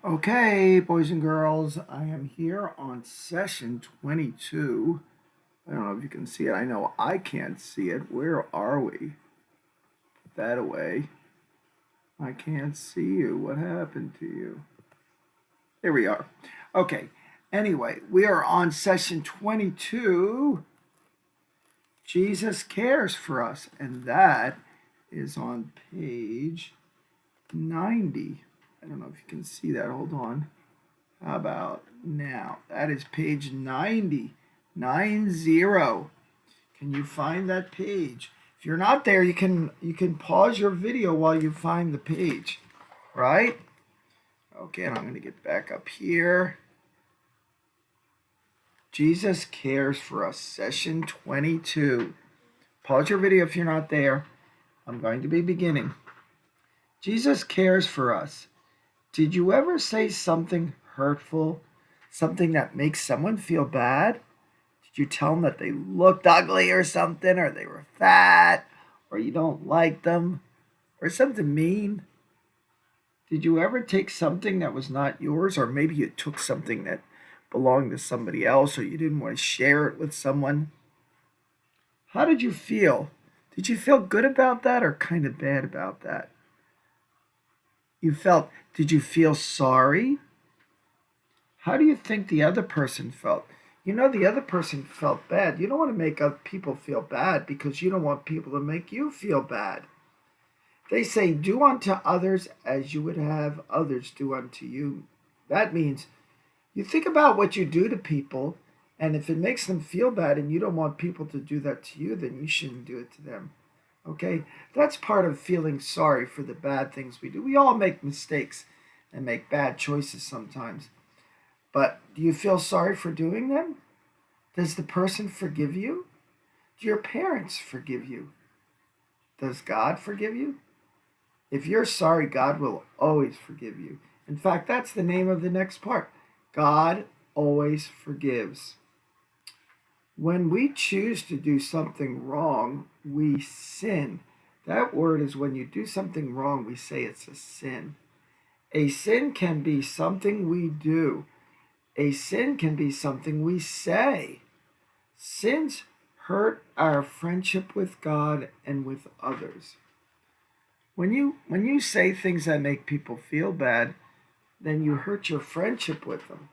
Okay, boys and girls, I am here on session 22. I don't know if you can see it. I know I can't see it. Where are we? Put that away. I can't see you. What happened to you? There we are. Okay, anyway, we are on session 22. Jesus cares for us, and that is on page 90. I don't know if you can see that. Hold on. How about now? That is page 90. 90. Can you find that page? If you're not there, you can pause your video while you find the page. Right? Okay, and I'm going to get back up here. Jesus cares for us. Session 22. Pause your video if you're not there. I'm going to be beginning. Jesus cares for us. Did you ever say something hurtful, something that makes someone feel bad? Did you tell them that they looked ugly or something, or they were fat, or you don't like them, or something mean? Did you ever take something that was not yours, or maybe you took something that belonged to somebody else, or you didn't want to share it with someone? How did you feel? Did you feel good about that or kind of bad about that? Did you feel sorry? How do you think the other person felt? You know, the other person felt bad. You don't want to make other people feel bad because you don't want people to make you feel bad. They say, do unto others as you would have others do unto you. That means you think about what you do to people, and if it makes them feel bad and you don't want people to do that to you, then you shouldn't do it to them. Okay? That's part of feeling sorry for the bad things we do. We all make mistakes and make bad choices sometimes. But do you feel sorry for doing them? Does the person forgive you? Do your parents forgive you? Does God forgive you? If you're sorry, God will always forgive you. In fact, that's the name of the next part. God always forgives. When we choose to do something wrong, we sin. That word is when you do something wrong, we say it's a sin. A sin can be something we do. A sin can be something we say. Sins hurt our friendship with God and with others. When you say things that make people feel bad, then you hurt your friendship with them.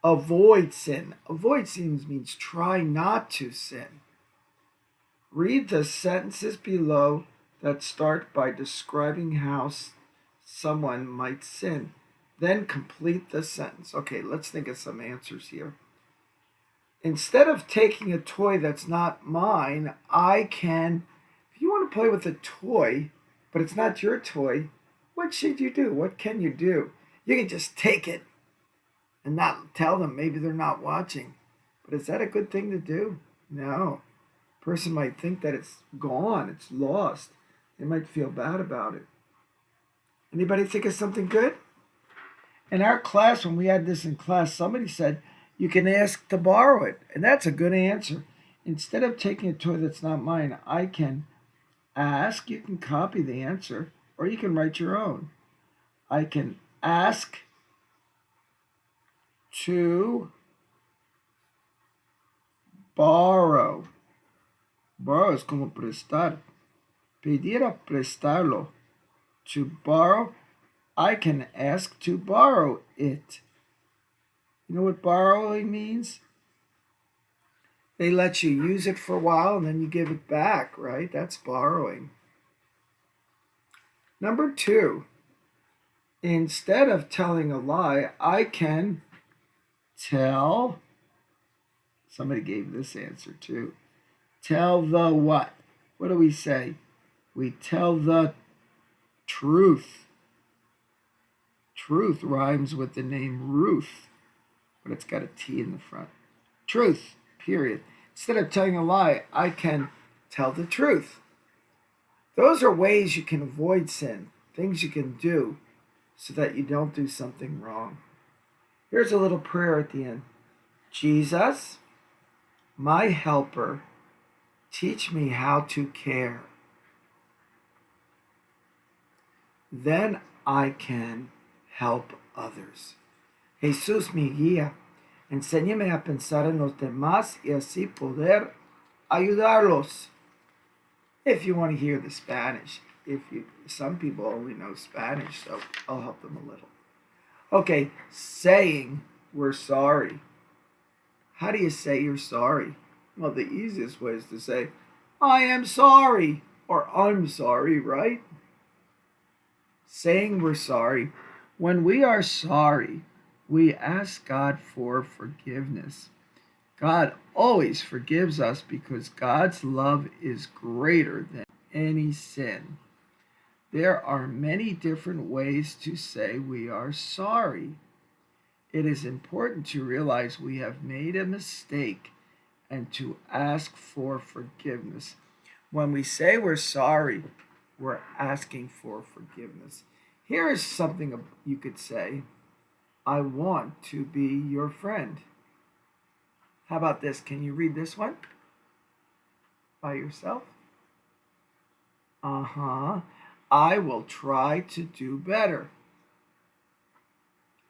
Avoid sin. Avoid sin means try not to sin. Read the sentences below that start by describing how someone might sin. Then complete the sentence. Okay, let's think of some answers here. Instead of taking a toy that's not mine, if you want to play with a toy, but it's not your toy, what should you do? What can you do? You can just take it and not tell them. Maybe they're not watching. But is that a good thing to do? No. A person might think that it's gone, it's lost. They might feel bad about it. Anybody think of something good? In our class, when we had this in class, somebody said, you can ask to borrow it. And that's a good answer. Instead of taking a toy that's not mine, I can ask. You can copy the answer, or you can write your own. I can ask to borrow. Borrow es como prestar. Pedir a prestarlo. To borrow, I can ask to borrow it. You know what borrowing means? They let you use it for a while and then you give it back, right? That's borrowing. Number 2, instead of telling a lie, I can tell. Somebody gave this answer too. Tell the what? What do we say? We tell the truth. Truth rhymes with the name Ruth, but it's got a T in the front. Truth, period. Instead of telling a lie, I can tell the truth. Those are ways you can avoid sin, things you can do so that you don't do something wrong. Here's a little prayer at the end. Jesus, my helper, teach me how to care. Then I can help others. Jesús, mi guía, enséñame a pensar en los demás y así poder ayudarlos. If you want to hear the Spanish, some people only know Spanish, so I'll help them a little. Okay, saying we're sorry. How do you say you're sorry? Well, the easiest way is to say, I am sorry, or I'm sorry, right? Saying we're sorry. When we are sorry, we ask God for forgiveness. God always forgives us because God's love is greater than any sin. There are many different ways to say we are sorry. It is important to realize we have made a mistake and to ask for forgiveness. When we say we're sorry, we're asking for forgiveness. Here is something you could say: I want to be your friend. How about this? Can you read this one by yourself? I will try to do better.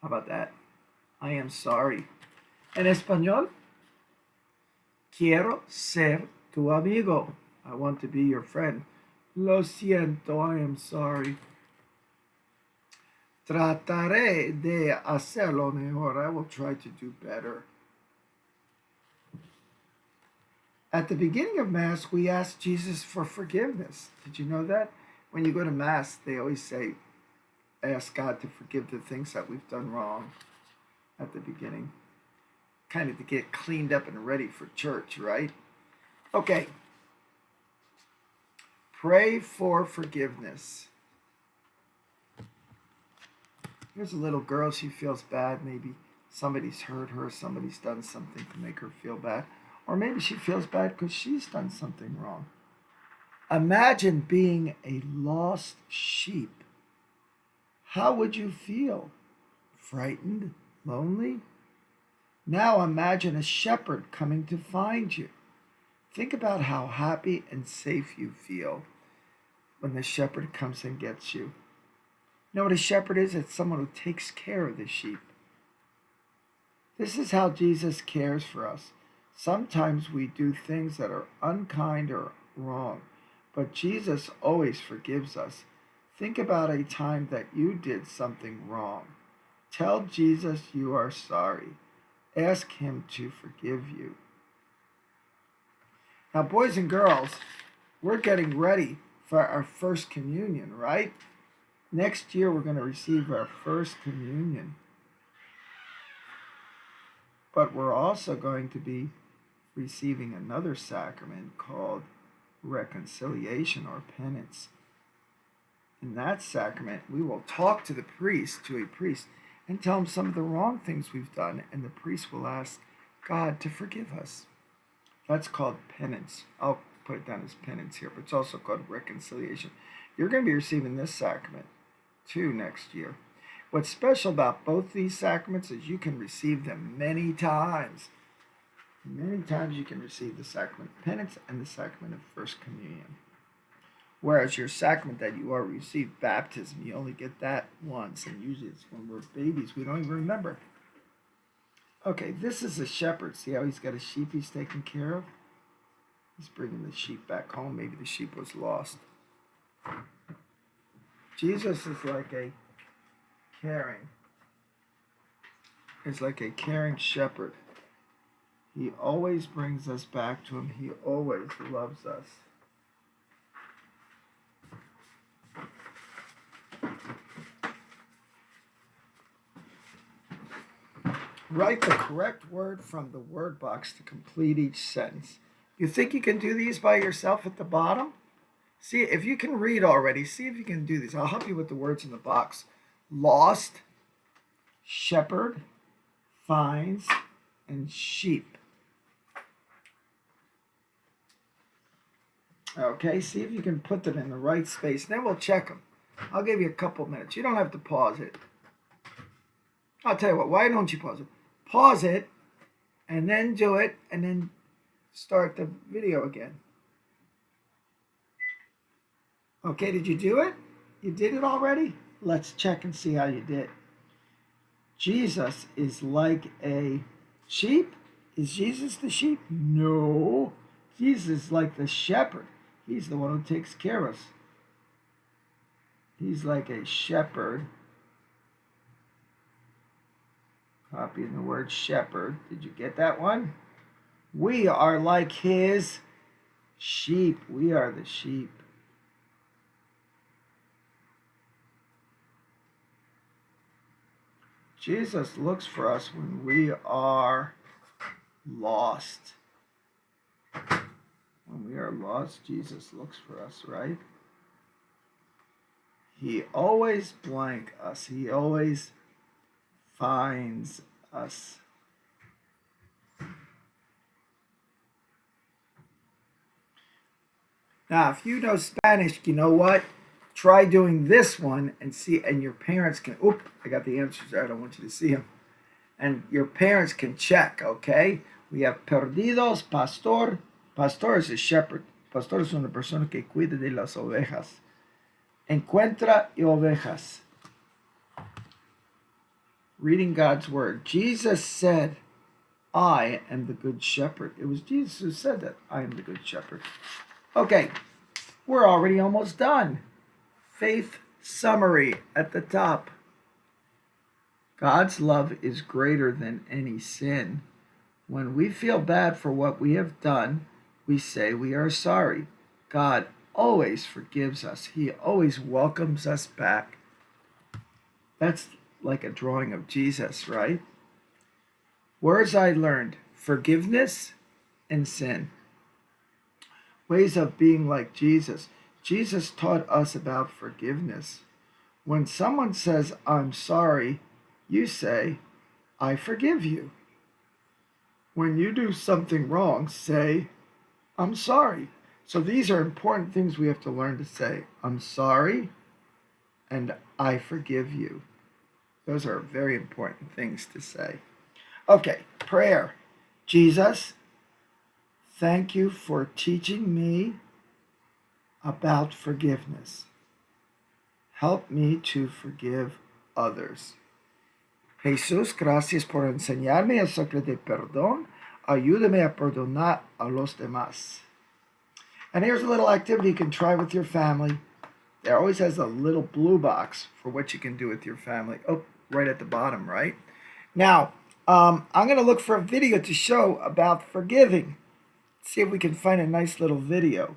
How about that? I am sorry. En español, quiero ser tu amigo. I want to be your friend. Lo siento, I am sorry. Trataré de hacerlo mejor. I will try to do better. At the beginning of Mass, we ask Jesus for forgiveness. Did you know that? When you go to Mass, they always say, ask God to forgive the things that we've done wrong at the beginning. Kind of to get cleaned up and ready for church, right? Okay. Pray for forgiveness. Here's a little girl. She feels bad. Maybe somebody's hurt her. Somebody's done something to make her feel bad. Or maybe she feels bad because she's done something wrong. Imagine being a lost sheep. How would you feel? Frightened? Lonely? Now imagine a shepherd coming to find you. Think about how happy and safe you feel when the shepherd comes and gets you. You know what a shepherd is? It's someone who takes care of the sheep. This is how Jesus cares for us. Sometimes we do things that are unkind or wrong, but Jesus always forgives us. Think about a time that you did something wrong. Tell Jesus you are sorry. Ask him to forgive you. Now, boys and girls, we're getting ready for our first communion, right? Next year, we're going to receive our first communion. But we're also going to be receiving another sacrament called reconciliation or penance. In that sacrament, we will talk to a priest, and tell him some of the wrong things we've done, and the priest will ask God to forgive us. That's called penance. I'll put it down as penance here, but it's also called reconciliation. You're going to be receiving this sacrament too next year. What's special about both these sacraments is you can receive them many times. Many times you can receive the sacrament of penance and the sacrament of First Communion. Whereas your sacrament that you already received, baptism, you only get that once, and usually it's when we're babies, we don't even remember. Okay, this is a shepherd. See how he's got a sheep he's taking care of? He's bringing the sheep back home. Maybe the sheep was lost. Jesus is like a caring shepherd. He always brings us back to him. He always loves us. Write the correct word from the word box to complete each sentence. You think you can do these by yourself at the bottom? See, if you can read already, see if you can do these. I'll help you with the words in the box. Lost, shepherd, finds, and sheep. Okay, see if you can put them in the right space. Then we'll check them. I'll give you a couple minutes. You don't have to pause it. I'll tell you what, why don't you pause it? Pause it, and then do it, and then start the video again. Okay, did you do it? You did it already? Let's check and see how you did. Jesus is like a sheep. Is Jesus the sheep? No. Jesus is like the shepherd. He's the one who takes care of us. He's like a shepherd. Copying the word shepherd. Did you get that one? We are like his sheep. We are the sheep. Jesus looks for us when we are lost. When we are lost, Jesus looks for us, right? He always blank us. He always finds us. Now, if you know Spanish, you know what? Try doing this one and see, and your parents can, I got the answers there. I don't want you to see them. And your parents can check, okay? We have perdidos, pastor. Pastor is a shepherd. Pastor es una persona que cuida de las ovejas. Encuentra y ovejas. Reading God's word. Jesus said, I am the good shepherd. It was Jesus who said that. I am the good shepherd. Okay, we're already almost done. Faith summary at the top. God's love is greater than any sin. When we feel bad for what we have done, we say we are sorry. God always forgives us. He always welcomes us back. That's like a drawing of Jesus, right? Words I learned: forgiveness and sin. Ways of being like Jesus. Jesus taught us about forgiveness. When someone says, I'm sorry, you say, I forgive you. When you do something wrong, say, I'm sorry. So these are important things we have to learn to say. I'm sorry and I forgive you. Those are very important things to say. Okay, prayer. Jesus, thank you for teaching me about forgiveness. Help me to forgive others. Jesús, gracias por enseñarme el secreto de perdón. Ayúdame a perdonar a los demás. And here's a little activity you can try with your family. There always has a little blue box for what you can do with your family. Oh, right at the bottom, right? Now, I'm going to look for a video to show about forgiving. See if we can find a nice little video.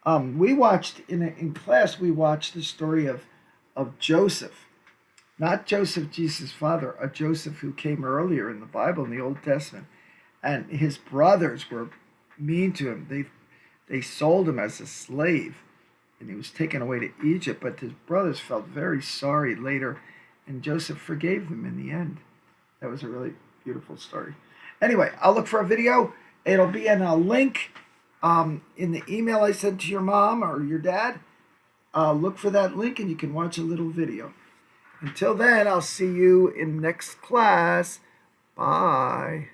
We watched, in class, we watched the story of Joseph. Not Joseph, Jesus' father, a Joseph who came earlier in the Bible, in the Old Testament. And his brothers were mean to him. They sold him as a slave, and he was taken away to Egypt. But his brothers felt very sorry later, and Joseph forgave them in the end. That was a really beautiful story. Anyway, I'll look for a video. It'll be in a link in the email I sent to your mom or your dad. Look for that link, and you can watch a little video. Until then, I'll see you in next class. Bye.